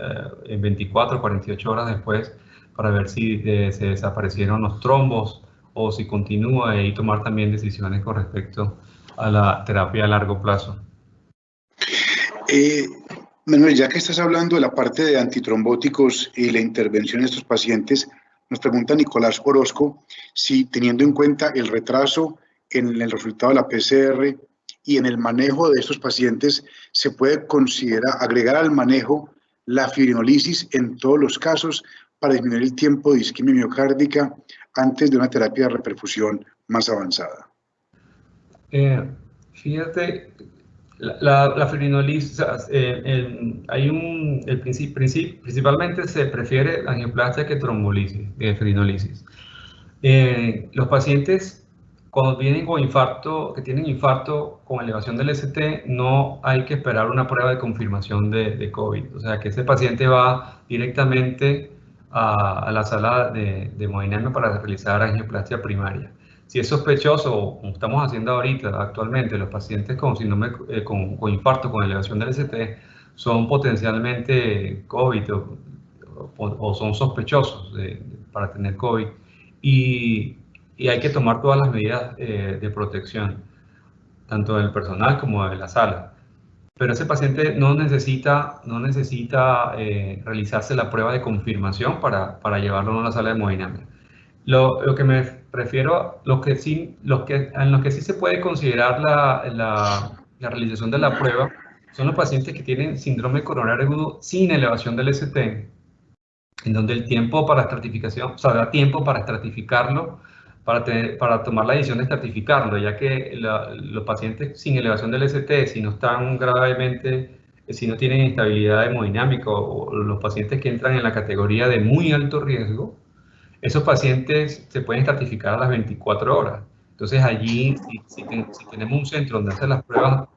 en 24 o 48 horas después para ver si se desaparecieron los trombos o si continúa y tomar también decisiones con respecto a la terapia a largo plazo. Manuel, ya que estás hablando de la parte de antitrombóticos y la intervención de estos pacientes, nos pregunta Nicolás Orozco si, teniendo en cuenta el retraso en el resultado de la PCR y en el manejo de estos pacientes, se puede agregar al manejo la fibrinolisis en todos los casos para disminuir el tiempo de isquemia miocárdica antes de una terapia de reperfusión más avanzada. Fíjate, la fibrinolisis, principalmente se prefiere angioplastia que trombolisis, fibrinolisis. Los pacientes cuando vienen con infarto, que tienen infarto con elevación del ST, no hay que esperar una prueba de confirmación de COVID. O sea, que ese paciente va directamente a la sala de hemodinamia para realizar angioplastia primaria. Si es sospechoso, como estamos haciendo ahorita, actualmente, los pacientes con síndrome con infarto con elevación del ST son potencialmente COVID o son sospechosos para tener COVID. Y hay que tomar todas las medidas de protección, tanto del personal como de la sala. Pero ese paciente no necesita realizarse la prueba de confirmación para llevarlo a una sala de hemodinamia. Lo que me refiero, en los que sí se puede considerar la realización de la prueba, son los pacientes que tienen síndrome coronario agudo sin elevación del ST, en donde el tiempo para estratificación, o sea, da tiempo para estratificarlo, para tomar la decisión de estratificarlo, ya que los pacientes sin elevación del ST, si no están gravemente, si no tienen instabilidad hemodinámica o los pacientes que entran en la categoría de muy alto riesgo, esos pacientes se pueden estratificar a las 24 horas. Entonces allí, si tenemos un centro donde hacer las pruebas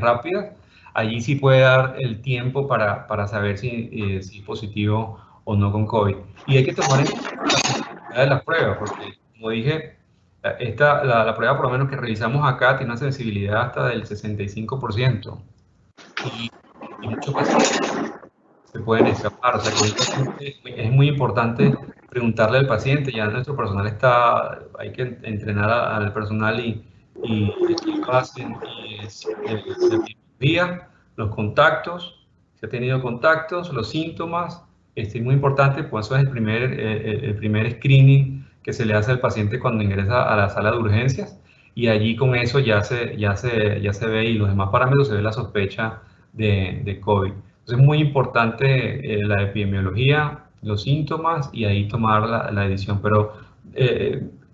rápidas, allí sí puede dar el tiempo para saber si es positivo o no con COVID. Y hay que tomar en cuenta la sensibilidad de las pruebas, porque como dije, la prueba por lo menos que realizamos acá tiene una sensibilidad hasta del 65%. Y muchos pacientes se pueden escapar. O sea, que es muy importante preguntarle al paciente. Ya nuestro personal hay que entrenar al personal y aquí lo hacen. Y es la epidemiología, los contactos, si ha tenido contactos, los síntomas. Es muy importante, pues eso es el primer screening que se le hace al paciente cuando ingresa a la sala de urgencias. Y allí con eso ya se ve, y los demás parámetros se ve la sospecha de COVID. Entonces es muy importante la epidemiología, los síntomas y ahí tomar la decisión. Pero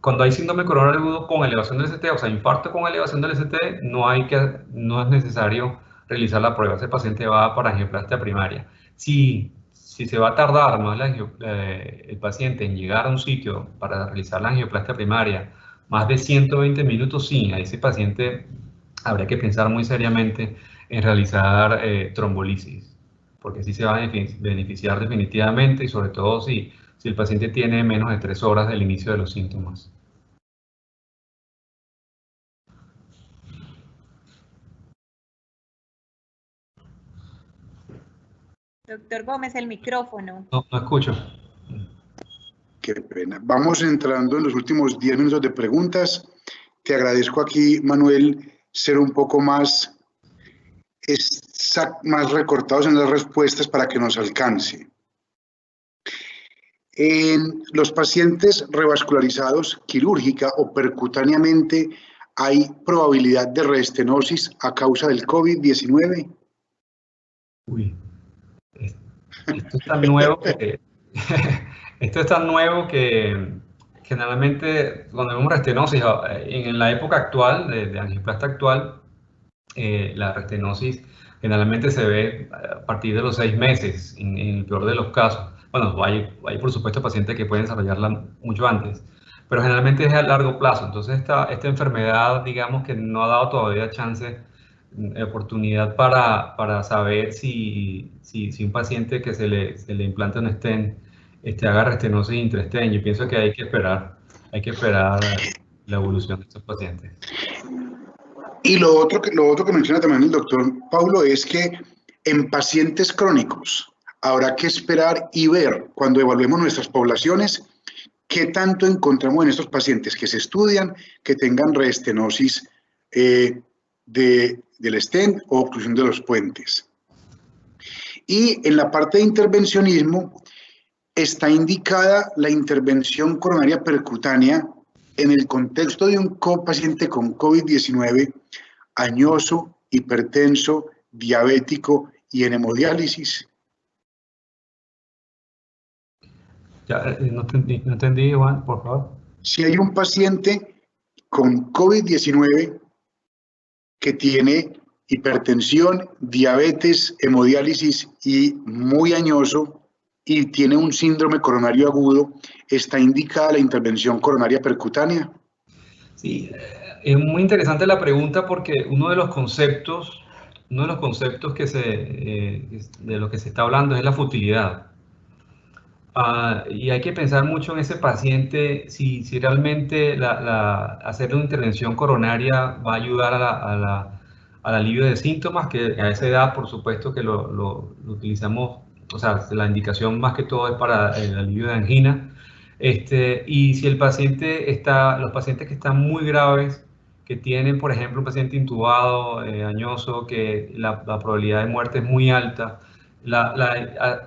cuando hay síndrome coronario agudo con elevación del ST, o sea, infarto con elevación del ST, no es necesario realizar la prueba. Ese paciente va para angioplastia primaria. Si se va a tardar más el paciente en llegar a un sitio para realizar la angioplastia primaria, más de 120 minutos, sí, a ese paciente habría que pensar muy seriamente en realizar trombolisis, porque sí se va a beneficiar definitivamente, y sobre todo si el paciente tiene menos de 3 horas del inicio de los síntomas. Doctor Gómez, el micrófono. No escucho. Qué pena. Vamos entrando en los últimos 10 minutos de preguntas. Te agradezco aquí, Manuel, ser un poco más recortados en las respuestas para que nos alcance. En los pacientes revascularizados quirúrgica o percutáneamente, ¿hay probabilidad de reestenosis a causa del COVID-19? Uy, esto es tan nuevo que esto es tan nuevo que generalmente cuando vemos reestenosis, en la época actual, de angioplastia actual, la reestenosis generalmente se ve a partir de los 6 meses, en el peor de los casos. Bueno, hay por supuesto pacientes que pueden desarrollarla mucho antes, pero generalmente es a largo plazo. Entonces esta enfermedad, digamos que no ha dado todavía oportunidad para saber si un paciente que se le implanta un stent haga reestenosis intra-stent. Yo pienso que hay que esperar la evolución de estos pacientes. Y lo otro que menciona también el doctor Paulo es que en pacientes crónicos habrá que esperar y ver cuando evaluemos nuestras poblaciones qué tanto encontramos en estos pacientes que se estudian que tengan reestenosis del stent o obstrucción de los puentes. Y en la parte de intervencionismo está indicada la intervención coronaria percutánea en el contexto de un paciente con COVID-19 añoso, hipertenso, diabético y en hemodiálisis. Ya, no entendí, Juan, por favor. Si hay un paciente con COVID-19 que tiene hipertensión, diabetes, hemodiálisis y muy añoso y tiene un síndrome coronario agudo, ¿está indicada la intervención coronaria percutánea? Sí, es muy interesante la pregunta porque uno de los conceptos que de lo que se está hablando es la futilidad. Y hay que pensar mucho en ese paciente, si realmente hacerle una intervención coronaria va a ayudar al alivio de síntomas, que a esa edad, por supuesto, que lo utilizamos, o sea, la indicación más que todo es para el alivio de angina. Y si los pacientes que están muy graves, que tienen, por ejemplo, un paciente intubado, añoso, que la probabilidad de muerte es muy alta,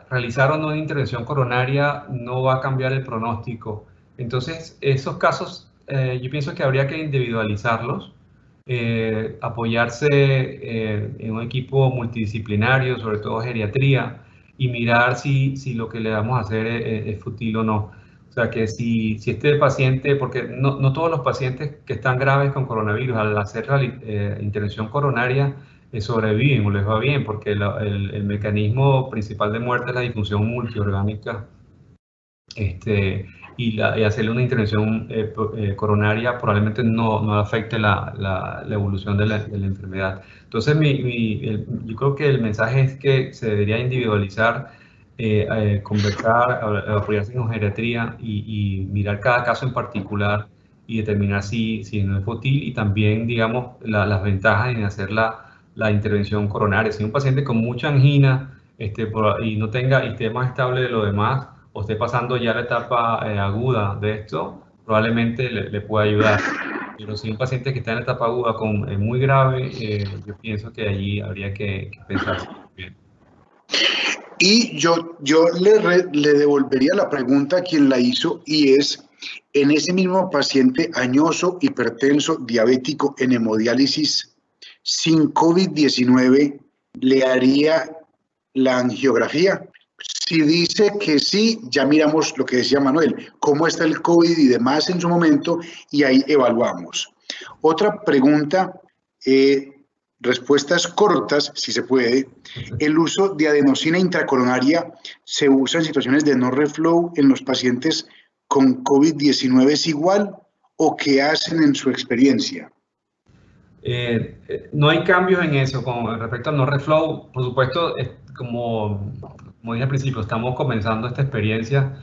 realizar o no una intervención coronaria no va a cambiar el pronóstico. Entonces, esos casos yo pienso que habría que individualizarlos, apoyarse en un equipo multidisciplinario, sobre todo geriatría, y mirar si lo que le vamos a hacer es fútil o no. O sea, que si este paciente, porque no todos los pacientes que están graves con coronavirus, al hacer intervención coronaria, sobreviven o les va bien, porque el mecanismo principal de muerte es la disfunción multiorgánica y hacerle una intervención coronaria probablemente no afecte la evolución de la enfermedad. Entonces, yo creo que el mensaje es que se debería individualizar, conversar, apoyarse en geriatría y mirar cada caso en particular y determinar si no es fótil, y también, digamos, las ventajas en hacer la intervención coronaria. Si un paciente con mucha angina y no tenga, y esté más estable de lo demás, o esté pasando ya la etapa aguda de esto, probablemente le pueda ayudar. Pero si un paciente que está en la etapa aguda muy grave, yo pienso que allí habría que pensarse bien. Y yo le devolvería la pregunta a quien la hizo, y es, en ese mismo paciente añoso, hipertenso, diabético, en hemodiálisis, sin COVID-19, ¿le haría la angiografía? Si dice que sí, ya miramos lo que decía Manuel, cómo está el COVID y demás en su momento, y ahí evaluamos. Otra pregunta, respuestas cortas, si se puede. ¿El uso de adenosina intracoronaria se usa en situaciones de no reflow en los pacientes con COVID-19 es igual, o qué hacen en su experiencia? No hay cambios en eso con respecto al no reflow. Por supuesto, como dije al principio, estamos comenzando esta experiencia,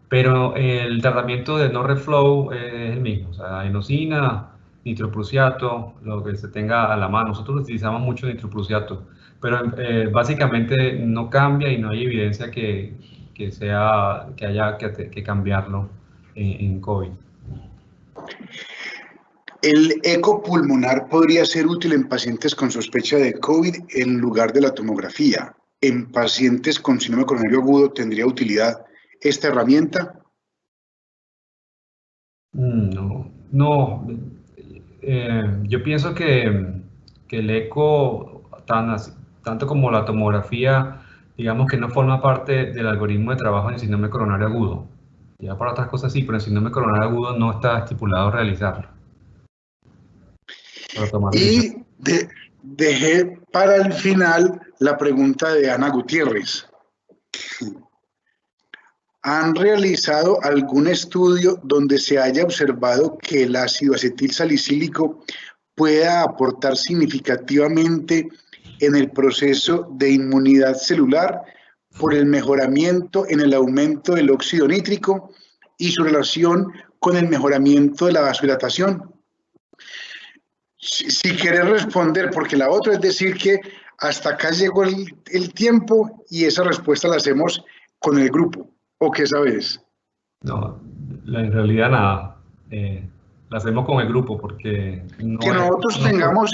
pero el tratamiento de no reflow es el mismo. O sea, adenosina, nitroprusiato, lo que se tenga a la mano. Nosotros utilizamos mucho nitroprusiato, pero básicamente no cambia y no hay evidencia que haya que cambiarlo en COVID. ¿El eco pulmonar podría ser útil en pacientes con sospecha de COVID en lugar de la tomografía? ¿En pacientes con síndrome coronario agudo tendría utilidad esta herramienta? No. Yo pienso que el eco, tanto como la tomografía, digamos que no forma parte del algoritmo de trabajo en síndrome coronario agudo. Ya para otras cosas sí, pero en síndrome coronario agudo no está estipulado realizarlo. Y dejé para el final la pregunta de Ana Gutiérrez. ¿Han realizado algún estudio donde se haya observado que el ácido acetil salicílico pueda aportar significativamente en el proceso de inmunidad celular por el mejoramiento en el aumento del óxido nítrico y su relación con el mejoramiento de la vasodilatación? Si querés responder, porque la otra es decir que hasta acá llegó el tiempo y esa respuesta la hacemos con el grupo, ¿o qué sabes? No, en realidad nada. La hacemos con el grupo porque no que nosotros tengamos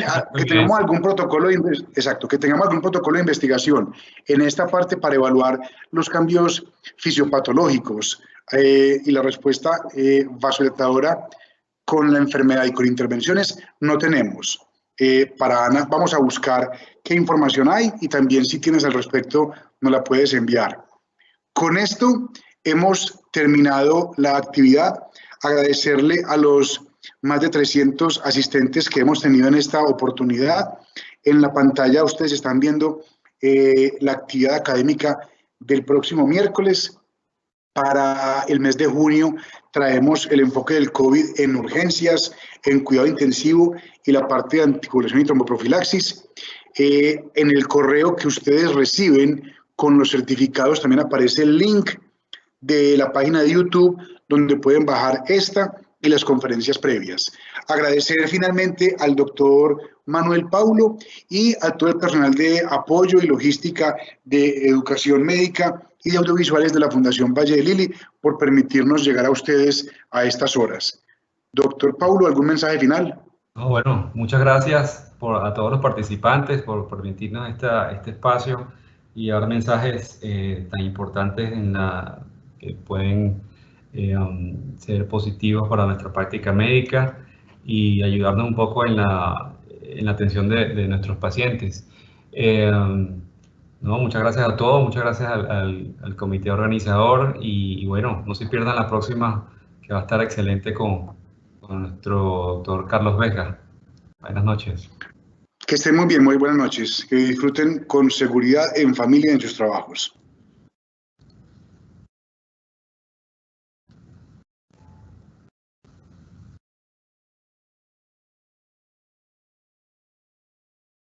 algún protocolo que tengamos algún protocolo de investigación en esta parte para evaluar los cambios fisiopatológicos y la respuesta vasodilatadora con la enfermedad y con intervenciones no tenemos. Para Ana vamos a buscar qué información hay, y también si tienes al respecto nos la puedes enviar. Con esto hemos terminado la actividad. Agradecerle a los más de 300 asistentes que hemos tenido en esta oportunidad. En la pantalla ustedes están viendo la actividad académica del próximo miércoles. Para el mes de junio traemos el enfoque del COVID en urgencias, en cuidado intensivo y la parte de anticoagulación y tromboprofilaxis. En el correo que ustedes reciben con los certificados también aparece el link de la página de YouTube donde pueden bajar esta y las conferencias previas. Agradecer finalmente al doctor Manuel Paulo y a todo el personal de apoyo y logística de educación médica y de audiovisuales de la Fundación Valle de Lili por permitirnos llegar a ustedes a estas horas. Doctor Paulo, ¿algún mensaje final? Bueno, muchas gracias a todos los participantes por permitirnos este espacio y dar mensajes tan importantes que pueden ser positivos para nuestra práctica médica y ayudarnos un poco en la atención de nuestros pacientes. Muchas gracias a todos, muchas gracias al comité organizador y bueno, no se pierdan la próxima, que va a estar excelente con nuestro doctor Carlos Vega. Buenas noches. Que estén muy bien, muy buenas noches. Que disfruten con seguridad en familia y en sus trabajos.